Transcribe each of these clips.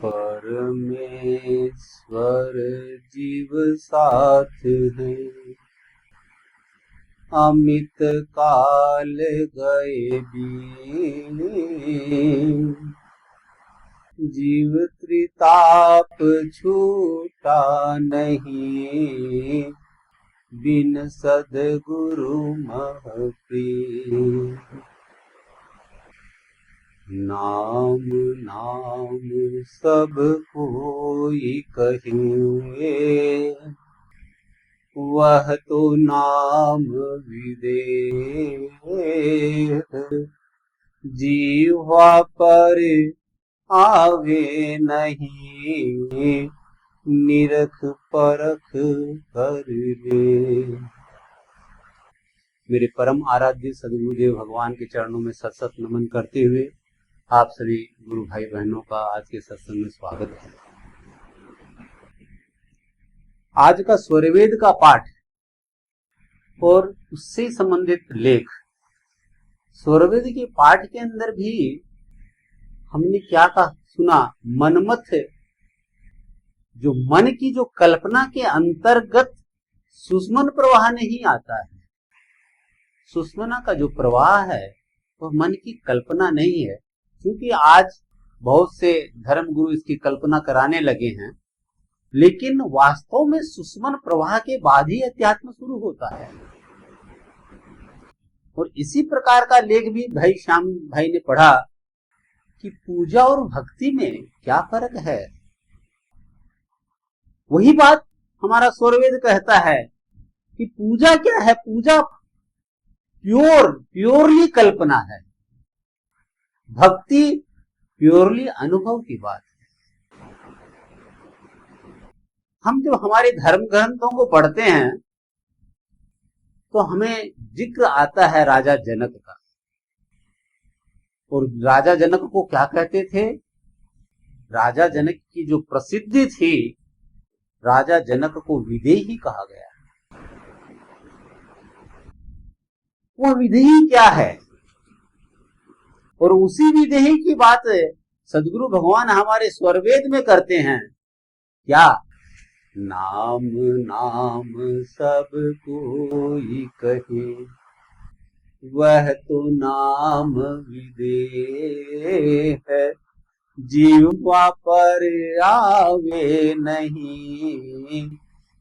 परमेश्वर जीव साथ है। अमित काल गए बीत, जीव त्रिताप छूटा नहीं, बिन सद्गुरु महप्रिय। नाम नाम सब कोई कहिए, वह तो नाम विदेह। जीवा पर आवे नहीं, निरख परख कर ले। मेरे परम आराध्य सदगुरुदेव भगवान के चरणों में सत सत नमन करते हुए आप सभी गुरु भाई बहनों का आज के सत्संग में स्वागत है। आज का स्वरवेद का पाठ और उससे संबंधित लेख। स्वरवेद के पाठ के अंदर भी हमने क्या कहा सुना, मनमथ, जो मन की जो कल्पना के अंतर्गत सुषमन प्रवाह नहीं आता है। सुषमना का जो प्रवाह है वह मन की कल्पना नहीं है, क्योंकि आज बहुत से धर्म गुरु इसकी कल्पना कराने लगे हैं, लेकिन वास्तव में सुषमन प्रवाह के बाद ही अध्यात्म शुरू होता है। और इसी प्रकार का लेख भी भाई श्याम भाई ने पढ़ा कि पूजा और भक्ति में क्या फर्क है। वही बात हमारा स्वरवेद कहता है कि पूजा क्या है। पूजा प्योरली कल्पना है, भक्ति प्योरली अनुभव की बात है। हम जब हमारे धर्म ग्रंथों को पढ़ते हैं तो हमें जिक्र आता है राजा जनक का। और राजा जनक को क्या कहते थे? राजा जनक की जो प्रसिद्धि थी, राजा जनक को विदेही कहा गया। वह विदेही क्या है? और उसी विदेही की बात सदगुरु भगवान हमारे स्वरवेद में करते हैं। क्या? नाम नाम सब कोई कहे, वह तो नाम विदेह है। जीवा पर आवे नहीं,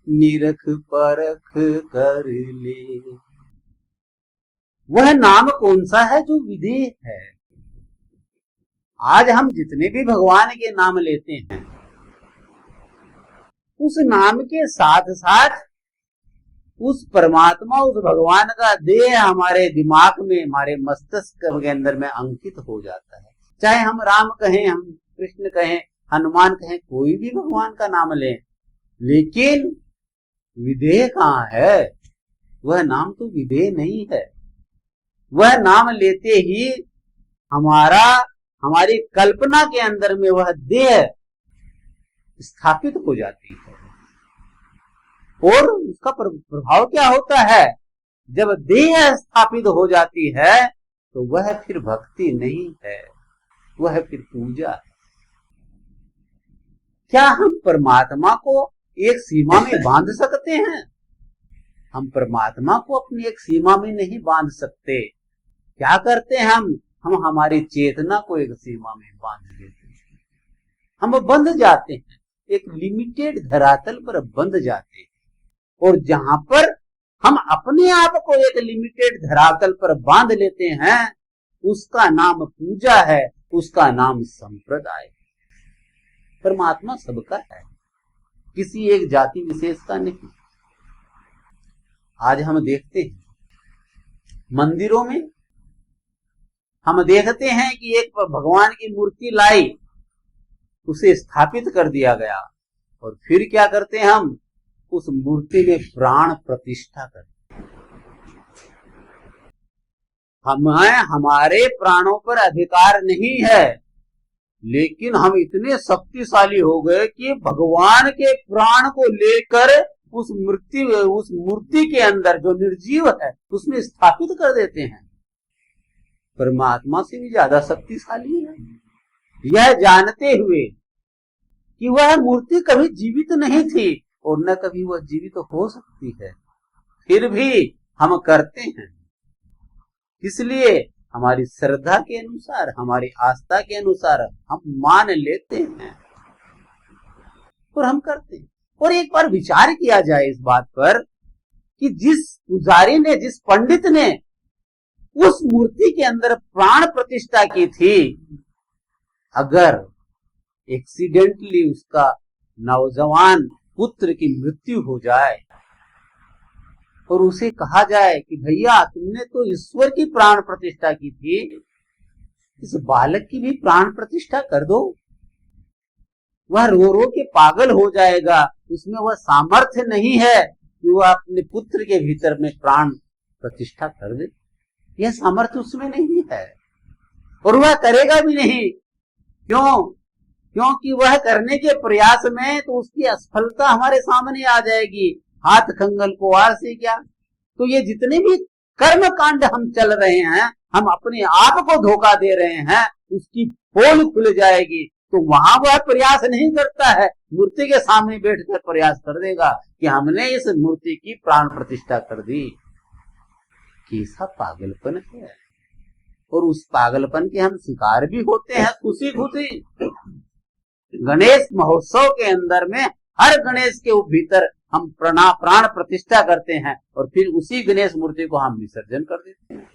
निरख परख कर ले। वह नाम कौन सा है जो विदेह है? आज हम जितने भी भगवान के नाम लेते हैं, उस नाम के साथ साथ उस परमात्मा, उस भगवान का देह हमारे दिमाग में, हमारे मस्तिष्क के अंदर में अंकित हो जाता है। चाहे हम राम कहें, हम कृष्ण कहें, हनुमान कहें, कोई भी भगवान का नाम लें, लेकिन विदेह कहाँ है? वह नाम तो विदेह नहीं है। वह नाम लेते ही हमारी कल्पना के अंदर में वह देह स्थापित हो जाती है। और उसका प्रभाव क्या होता है? जब देह स्थापित हो जाती है तो वह फिर भक्ति नहीं है, वह फिर पूजा है। क्या हम परमात्मा को एक सीमा में बांध सकते हैं? हम परमात्मा को अपनी एक सीमा में नहीं बांध सकते। क्या करते हैं हम हमारी चेतना को एक सीमा में बांध देते हैं। हम बंध जाते हैं, एक लिमिटेड धरातल पर बंध जाते हैं। और जहां पर हम अपने आप को एक लिमिटेड धरातल पर बांध लेते हैं, उसका नाम पूजा है, उसका नाम संप्रदाय। परमात्मा सबका है, किसी एक जाति विशेष का नहीं। आज हम देखते हैं मंदिरों में, हम देखते हैं कि एक भगवान की मूर्ति लाई, उसे स्थापित कर दिया गया, और फिर क्या करते हैं हम? उस मूर्ति में प्राण प्रतिष्ठा करते हैं। हमारे प्राणों पर अधिकार नहीं है, लेकिन हम इतने शक्तिशाली हो गए कि भगवान के प्राण को लेकर उस मूर्ति के अंदर जो निर्जीव है उसमें स्थापित कर देते हैं। परमात्मा से भी ज्यादा शक्तिशाली है। यह जानते हुए कि वह मूर्ति कभी जीवित नहीं थी और न कभी वह जीवित हो सकती है, फिर भी हम करते हैं। इसलिए हमारी श्रद्धा के अनुसार, हमारी आस्था के अनुसार हम मान लेते हैं और हम करते हैं। और एक बार विचार किया जाए इस बात पर कि जिस पुजारी ने, जिस पंडित ने उस मूर्ति के अंदर प्राण प्रतिष्ठा की थी, अगर एक्सीडेंटली उसका नौजवान पुत्र की मृत्यु हो जाए और उसे कहा जाए कि भैया तुमने तो ईश्वर की प्राण प्रतिष्ठा की थी, इस बालक की भी प्राण प्रतिष्ठा कर दो, वह रो रो के पागल हो जाएगा, उसमें वह सामर्थ्य नहीं है कि वह अपने पुत्र के भीतर में प्राण प्रतिष्ठा कर दे। यह सामर्थ्य उसमें नहीं है और वह करेगा भी नहीं। क्यों? क्योंकि वह करने के प्रयास में तो उसकी असफलता हमारे सामने आ जाएगी। हाथ कंगल को वार से क्या। तो ये जितने भी कर्म कांड हम चल रहे हैं, हम अपने आप को धोखा दे रहे हैं, उसकी पोल खुल जाएगी। तो वहां वह प्रयास नहीं करता है, मूर्ति के सामने बैठकर प्रयास कर देगा कि हमने इस मूर्ति की प्राण प्रतिष्ठा कर दी। कैसा पागलपन है। और उस पागलपन के हम शिकार भी होते हैं खुशी खुशी। गणेश महोत्सव के अंदर में हर गणेश के भीतर हम प्राण प्रतिष्ठा करते हैं और फिर उसी गणेश मूर्ति को हम विसर्जन कर देते हैं।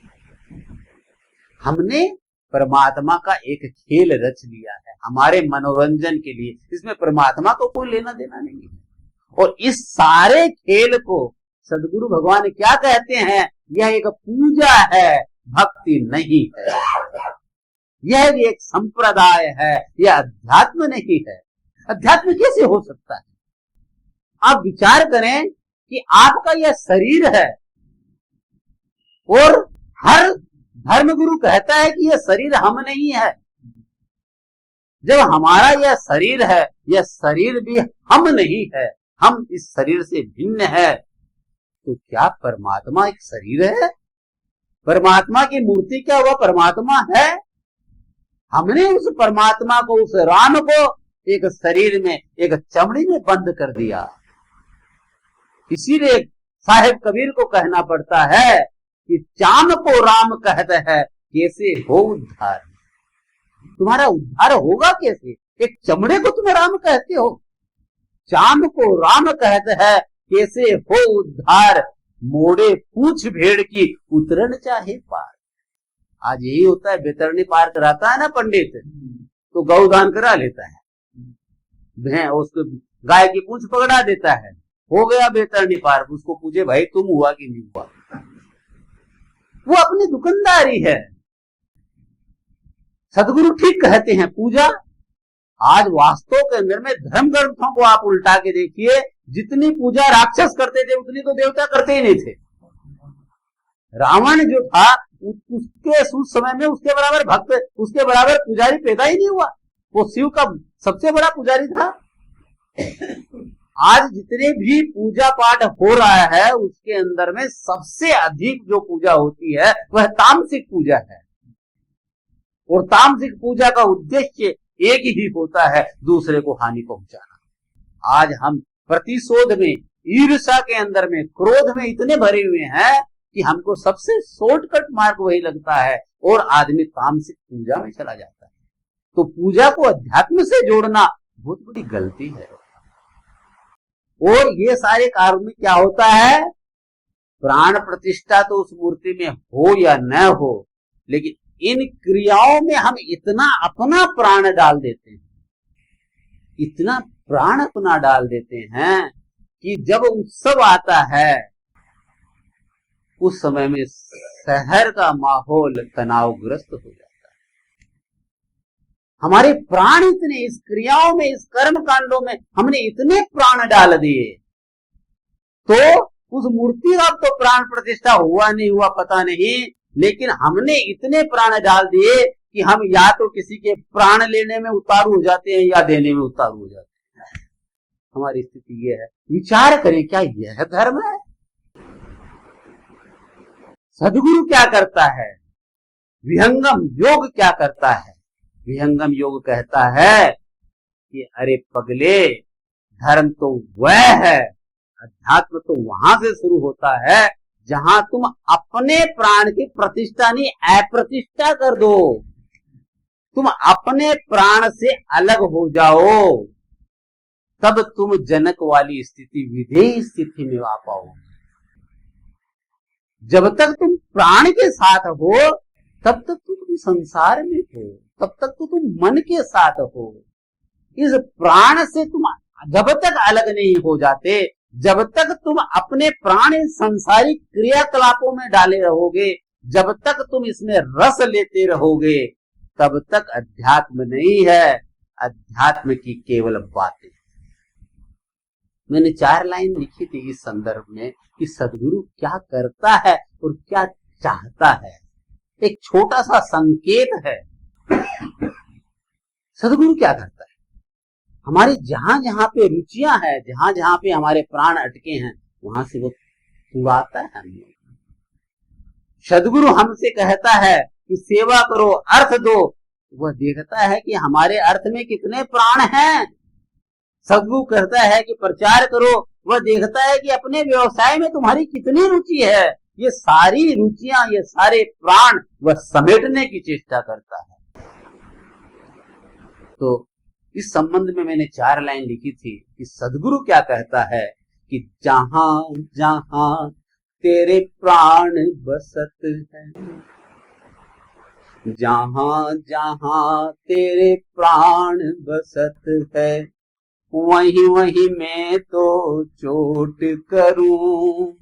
हमने परमात्मा का एक खेल रच लिया है हमारे मनोरंजन के लिए, इसमें परमात्मा को कोई लेना देना नहीं है। और इस सारे खेल को सदगुरु भगवान क्या कहते हैं? यह एक पूजा है, भक्ति नहीं है। यह भी एक संप्रदाय है, यह अध्यात्म नहीं है। अध्यात्म कैसे हो सकता है? आप विचार करें कि आपका यह शरीर है और हर धर्मगुरु कहता है कि यह शरीर हम नहीं है। जब हमारा यह शरीर है, यह शरीर भी हम नहीं है, हम इस शरीर से भिन्न है, तो क्या परमात्मा एक शरीर है? परमात्मा की मूर्ति क्या वह परमात्मा है? हमने उस परमात्मा को, उस राम को एक शरीर में, एक चमड़ी में बंद कर दिया। इसीलिए साहेब कबीर को कहना पड़ता है कि चाम को राम कहते हैं, कैसे हो उद्धार। तुम्हारा उद्धार होगा कैसे? एक चमड़े को तुम राम कहते हो। चाम को राम कहते हैं, कैसे हो उद्धार। मोड़े पूछ भेड़ की उतरन चाहे पार। आज यही होता है, बेतरनी पार कराता है ना पंडित, तो गौदान करा लेता है, उसको गाय की पूंछ पकड़ा देता है, हो गया बेतरनी पार। उसको पूछे भाई तुम हुआ कि नहीं हुआ? वो अपनी दुकानदारी है। सदगुरु ठीक कहते हैं, पूजा आज वास्तव के अंदर में धर्म ग्रंथों को आप उल्टा के देखिए, जितनी पूजा राक्षस करते थे उतनी तो देवता करते ही नहीं थे। रावण जो था उसके उस समय में उसके बराबर भक्त, उसके बराबर पुजारी पैदा ही नहीं हुआ। वो शिव का सबसे बड़ा पुजारी था। आज जितने भी पूजा पाठ हो रहा है उसके अंदर में सबसे अधिक जो पूजा होती है वह तामसिक पूजा है। और तामसिक पूजा का उद्देश्य एक ही होता है, दूसरे को हानि पहुंचाना। आज हम प्रतिशोध में, ईर्ष्या के अंदर में, क्रोध में इतने भरे हुए हैं कि हमको सबसे शॉर्टकट मार्ग वही लगता है और आदमी तामसिक पूजा में चला जाता है। तो पूजा को अध्यात्म से जोड़ना बहुत बड़ी गलती है। और ये सारे कार्य में क्या होता है? प्राण प्रतिष्ठा तो उस मूर्ति में हो या न हो, लेकिन इन क्रियाओं में हम इतना अपना प्राण डाल देते हैं, इतना प्राण अपना डाल देते हैं कि जब उत्सव आता है उस समय में शहर का माहौल तनावग्रस्त हो जाता है। हमारे प्राण इतने इस क्रियाओं में, इस कर्म कांडों में हमने इतने प्राण डाल दिए, तो उस मूर्ति का तो प्राण प्रतिष्ठा हुआ नहीं हुआ पता नहीं, लेकिन हमने इतने प्राण डाल दिए कि हम या तो किसी के प्राण लेने में उतारू हो जाते हैं या देने में उतारू हो जाते हैं। हमारी स्थिति यह है। विचार करें, क्या यह धर्म है? सदगुरु क्या करता है? विहंगम योग क्या करता है? विहंगम योग कहता है कि अरे पगले, धर्म तो वह है, अध्यात्म तो वहां से शुरू होता है जहां तुम अपने प्राण की प्रतिष्ठा नहीं अप्रतिष्ठा कर दो। तुम अपने प्राण से अलग हो जाओ, तब तुम जनक वाली स्थिति, विधेय स्थिति में आ पाओ। जब तक तुम प्राण के साथ हो तब तक तुम संसार में हो, तब तक तो तुम मन के साथ हो। इस प्राण से तुम जब तक अलग नहीं हो जाते, जब तक तुम अपने प्राण संसारिक क्रियाकलापों में डाले रहोगे, जब तक तुम इसमें रस लेते रहोगे, तब तक अध्यात्म नहीं है, अध्यात्म की केवल बातें। मैंने 4 लाइन लिखी थी इस संदर्भ में कि सदगुरु क्या करता है और क्या चाहता है। एक छोटा सा संकेत है। सदगुरु क्या करता है, हमारे जहां जहां पे रुचियां हैं, जहां जहां पे हमारे प्राण अटके हैं, वहां से वो उड़ाता है हम लोग। सदगुरु हमसे कहता है कि सेवा करो, अर्थ दो, वह देखता है कि हमारे अर्थ में कितने प्राण हैं। सदगुरु कहता है कि प्रचार करो, वह देखता है कि अपने व्यवसाय में तुम्हारी कितनी रुचि है। ये सारी रुचियां, ये सारे प्राण वह समेटने की चेष्टा करता है। तो इस संबंध में मैंने 4 लाइन लिखी थी कि सदगुरु क्या कहता है कि जहां जहां तेरे प्राण बसत है, जहां जहां तेरे प्राण बसत है, वहीं वहीं मैं तो चोट करूं,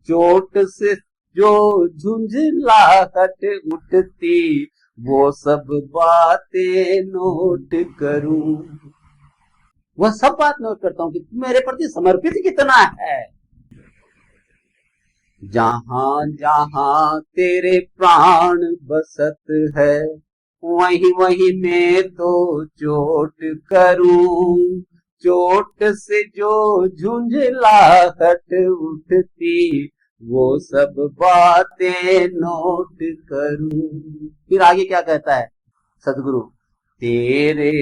चोट से जो झुंझलाहट उठती, वो सब बातें नोट करूं। वह सब बात नोट करता हूं कि मेरे प्रति समर्पित कितना है। जहां जहां तेरे प्राण बसत है, वहीं वहीं मैं तो चोट करूं, चोट से जो झुंझलाहट उठती, वो सब बातें नोट करूं। फिर आगे क्या कहता है सदगुरु, तेरे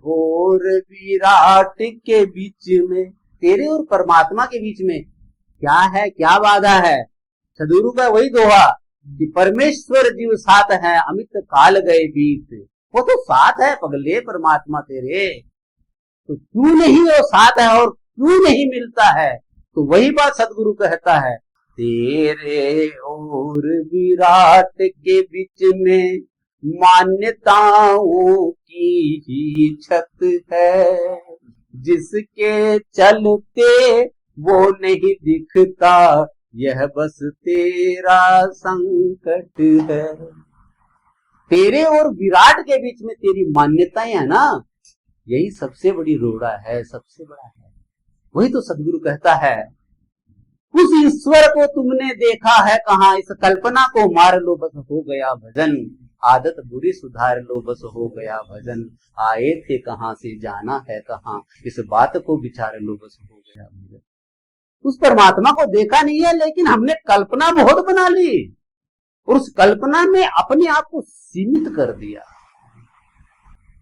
और विराट के बीच में, तेरे और परमात्मा के बीच में क्या है, क्या बाधा है। सदगुरु का वही दोहा कि परमेश्वर जीव साथ है, अमित काल गए बीत। वो तो साथ है पगले परमात्मा तेरे, तो क्यों नहीं वो साथ है और क्यों नहीं मिलता है। तो वही बात सदगुरु कहता है, तेरे और विराट के बीच में मान्यताओं की ही छत है, जिसके चलते वो नहीं दिखता, यह बस तेरा संकट है। तेरे और विराट के बीच में तेरी मान्यताएं है ना, यही सबसे बड़ी रोड़ा है, सबसे बड़ा है। वही तो सदगुरु कहता है, उस ईश्वर को तुमने देखा है कहाँ, इस कल्पना को मार लो बस हो गया भजन, आदत बुरी सुधार लो बस हो गया भजन, आए थे कहाँ से जाना है कहाँ, इस बात को विचार लो बस हो गया भजन। उस परमात्मा को देखा नहीं है, लेकिन हमने कल्पना बहुत बना ली और उस कल्पना में अपने आप को सीमित कर दिया।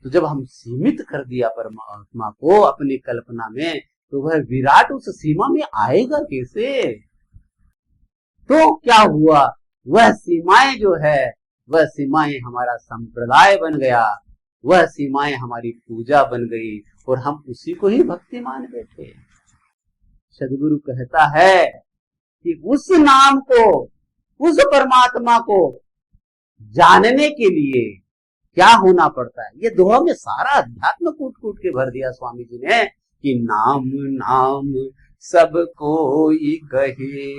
तो जब हम सीमित कर दिया परमात्मा को अपनी कल्पना में, तो वह विराट उस सीमा में आएगा कैसे। तो क्या हुआ, वह सीमाएं जो है, वह सीमाएं हमारा संप्रदाय बन गया, वह सीमाएं हमारी पूजा बन गई और हम उसी को ही भक्ति मान बैठे। सदगुरु कहता है कि उस नाम को, उस परमात्मा को जानने के लिए क्या होना पड़ता है। ये दोहा में सारा अध्यात्म कूट कूट के भर दिया स्वामी जी ने कि नाम नाम सब कोई कहे,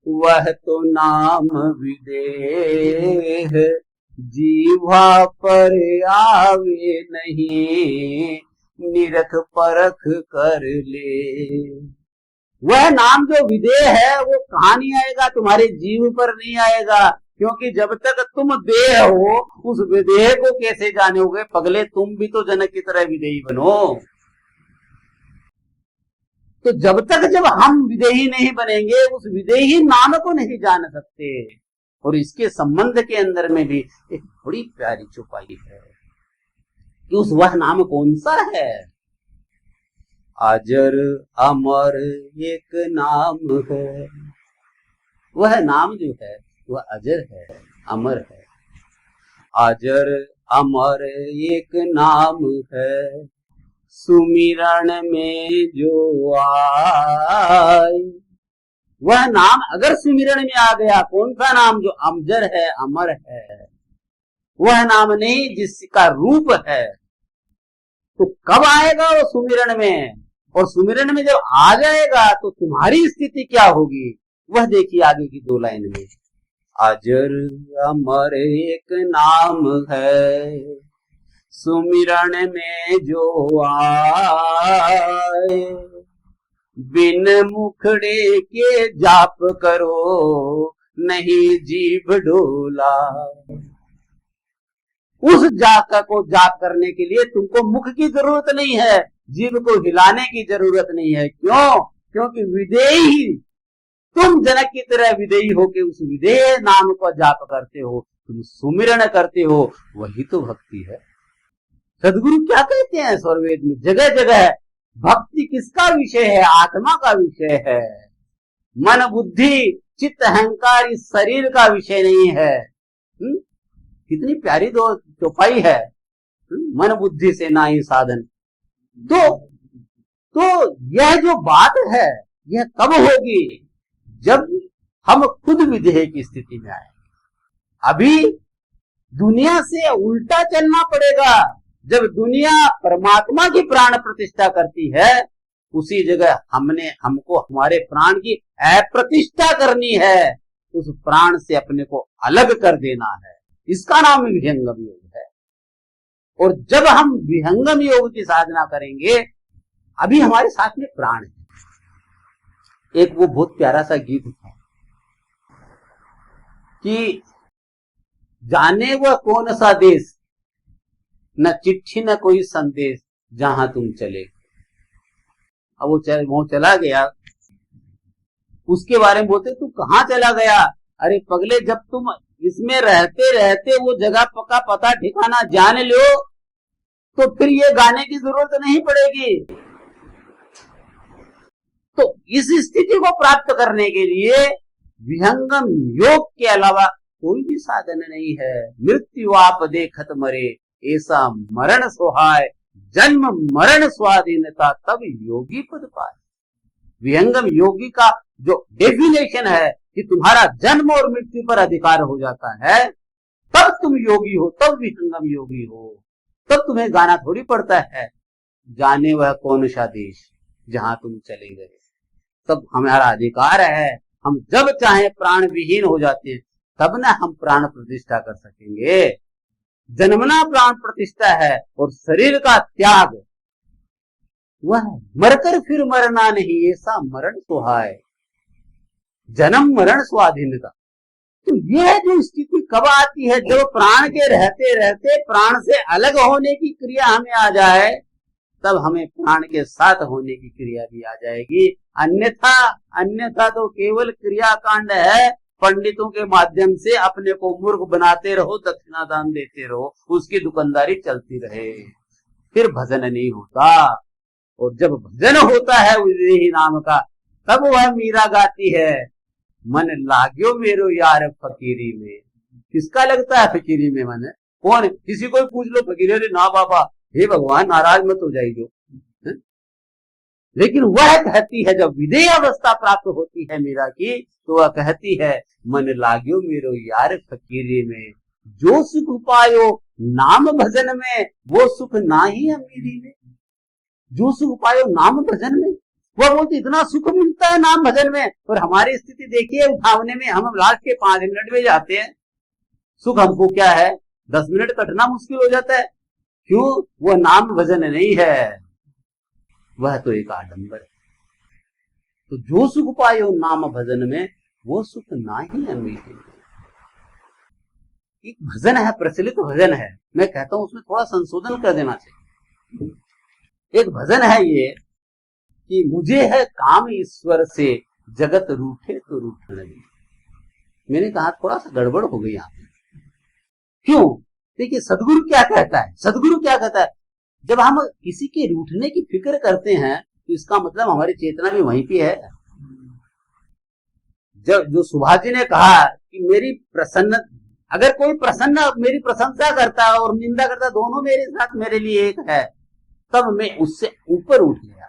वह तो नाम विदेह, जीवा पर आवे नहीं, निरख परख कर ले। वह नाम जो विदेह है वो कहां नहीं आएगा, तुम्हारे जीव पर नहीं आएगा, क्योंकि जब तक तुम देह हो उस विदेह को कैसे जानोगे। पगले तुम भी तो जनक की तरह विदेही बनो। तो जब तक जब हम विदेही नहीं बनेंगे, उस विदेही नाम को नहीं जान सकते। और इसके संबंध के अंदर में भी एक बड़ी प्यारी चौपाई है। कि उस वह नाम कौन सा है। अजर अमर एक नाम है, वह नाम जो है वह अजर है, अमर है। अजर अमर एक नाम है, सुमिरन में जो आए। वह नाम अगर सुमिरन में आ गया, कौन सा नाम? जो अमजर है, अमर है, वह नाम नहीं जिसका रूप है। तो कब आएगा वो सुमिरन में? और सुमिरन में जब आ जाएगा तो तुम्हारी स्थिति क्या होगी, वह देखिए आगे की 2 लाइन में। अजर अमर एक नाम है, सुमिरन में जो आए। बिन मुखड़े के जाप करो, नहीं जीभ डोला। उस जाप को जाप करने के लिए तुमको मुख की जरूरत नहीं है, जीभ को हिलाने की जरूरत नहीं है। क्यों? क्योंकि विदेही, तुम जनक की तरह विदेही होके उस विदेह नाम को जाप करते हो, तुम सुमिरन करते हो, वही तो भक्ति है। सदगुरु क्या कहते हैं स्वरवेद में? जगह जगह भक्ति किसका विषय है? आत्मा का विषय है। मन बुद्धि चित्त अहंकार इस शरीर का विषय नहीं है। कितनी प्यारी 2 चौपाई है, मन बुद्धि से ना ही साधन। तो यह जो बात है यह कब होगी? जब हम खुद विदेह की स्थिति में आए। अभी दुनिया से उल्टा चलना पड़ेगा। जब दुनिया परमात्मा की प्राण प्रतिष्ठा करती है, उसी जगह हमको हमारे प्राण की अप्रतिष्ठा करनी है, उस प्राण से अपने को अलग कर देना है। इसका नाम विहंगम योग है। और जब हम विहंगम योग की साधना करेंगे, अभी हमारे साथ में प्राण है। एक वो बहुत प्यारा सा गीत था कि जाने वह कौन सा देश, न चिट्ठी न कोई संदेश, जहां तुम चले। अब वो चला गया, उसके बारे में बोलते तू कहां चला गया? अरे पगले, जब तुम इसमें रहते रहते वो जगह का पता ठिकाना जान लो, तो फिर ये गाने की जरूरत नहीं पड़ेगी। तो इस स्थिति को प्राप्त करने के लिए विहंगम योग के अलावा कोई भी साधन नहीं है। मृत्यु आप देखत मरे, ऐसा मरण सुहाय, जन्म मरण स्वाधीनता, तब योगी पद पाए। विहंगम योगी का जो डेफिनेशन है कि तुम्हारा जन्म और मृत्यु पर अधिकार हो जाता है, तब तुम योगी हो, तब विहंगम योगी हो। तब तुम्हें गाना थोड़ी पड़ता है, जाने वह कौन सा देश जहां तुम चले गए। तब हमारा अधिकार है, हम जब चाहे प्राण विहीन हो जाते हैं, तब ना हम प्राण प्रतिष्ठा कर सकेंगे। जन्मना प्राण प्रतिष्ठा है और शरीर का त्याग वह मरकर फिर मरना नहीं, ऐसा मरण सुहाय, जन्म मरण स्वाधीनता। तो यह जो स्थिति कब आती है? जब प्राण के रहते रहते प्राण से अलग होने की क्रिया हमें आ जाए, तब हमें प्राण के साथ होने की क्रिया भी आ जाएगी। अन्यथा तो केवल क्रियाकांड है। पंडितों के माध्यम से अपने को मूर्ख बनाते रहो, दक्षिणा दान देते रहो, उसकी दुकानदारी चलती रहे, फिर भजन नहीं होता। और जब भजन होता है विदेही नाम का, तब वह मीरा गाती है, मन लाग्यो मेरो यार फकीरी में। किसका लगता है फकीरी में मन? कौन? किसी को पूछ लो फकीरी, अरे ना बाबा, हे भगवान नाराज मत हो जाइए। लेकिन वह कहती है, जब विदेह अवस्था प्राप्त होती है मीरा की, तो वह कहती है, मन लाग्यो मेरो यार फकीरी में, जो सुख पायो नाम भजन में, वो सुख ना ही अमीरी में। जो सुख पायो नाम भजन में, वह बोलती इतना सुख मिलता है नाम भजन में। और हमारी स्थिति देखिए, उठावने में हम लास्ट के 5 मिनट में जाते हैं। सुख हमको क्या है, 10 मिनट कटना मुश्किल हो जाता है। क्यों? वह नाम भजन नहीं है, वह तो एक आडंबर है। तो जो सुख पायो नाम भजन में, वो सुख ना ही अमीरी। एक भजन है, प्रचलित भजन है, मैं कहता हूं उसमें थोड़ा संशोधन कर देना चाहिए। एक भजन है ये कि मुझे है काम ईश्वर से, जगत रूठे तो रूठने लगे। मैंने कहा थोड़ा सा गड़बड़ हो गई यहाँ पे। क्यों? देखिए सदगुरु क्या कहता है, सदगुरु क्या कहता है, जब हम किसी के रूठने की फिक्र करते हैं तो इसका मतलब हमारी चेतना भी वहीं पे है। जब जो सुभाष जी ने कहा कि मेरी प्रसन्न, अगर कोई प्रसन्न मेरी प्रशंसा करता है और निंदा करता है, दोनों मेरे साथ मेरे लिए एक है, तब मैं उससे ऊपर उठ गया।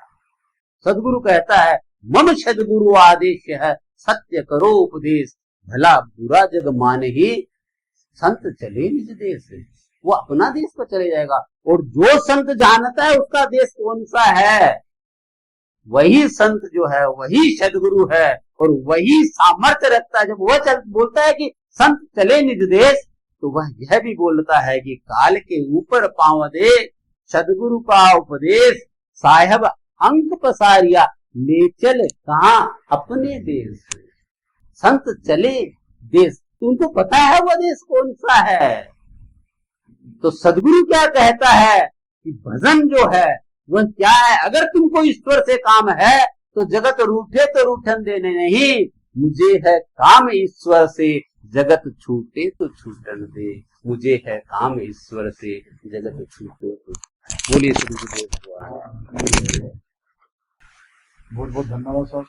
सदगुरु कहता है मम सदगुरु आदेश है, सत्य करो उपदेश, भला बुरा जग मान ही, संत चले निज देश। वो अपना देश पर चले जाएगा, और जो संत जानता है उसका देश कौन सा है, वही संत जो है वही सदगुरु है, और वही सामर्थ्य रखता है। जब वह बोलता है कि संत चले निज देश, तो वह यह भी बोलता है कि काल के ऊपर पांव दे, सदगुरु का उपदेश, साहेब अंक पसारिया, ले चल कहां अपने देश। संत चले देश, तुमको पता है वह देश कौन सा है। तो सदगुरु क्या कहता है कि भजन जो है वह क्या है, अगर तुमको ईश्वर से काम है तो जगत रूठे तो रूठन देने नहीं, मुझे है काम ईश्वर से, जगत छूटे तो छूटन दे, मुझे है काम ईश्वर से, जगत छूटे तो। बोलिए सदगुरुदेव। बहुत बहुत धन्यवाद सर।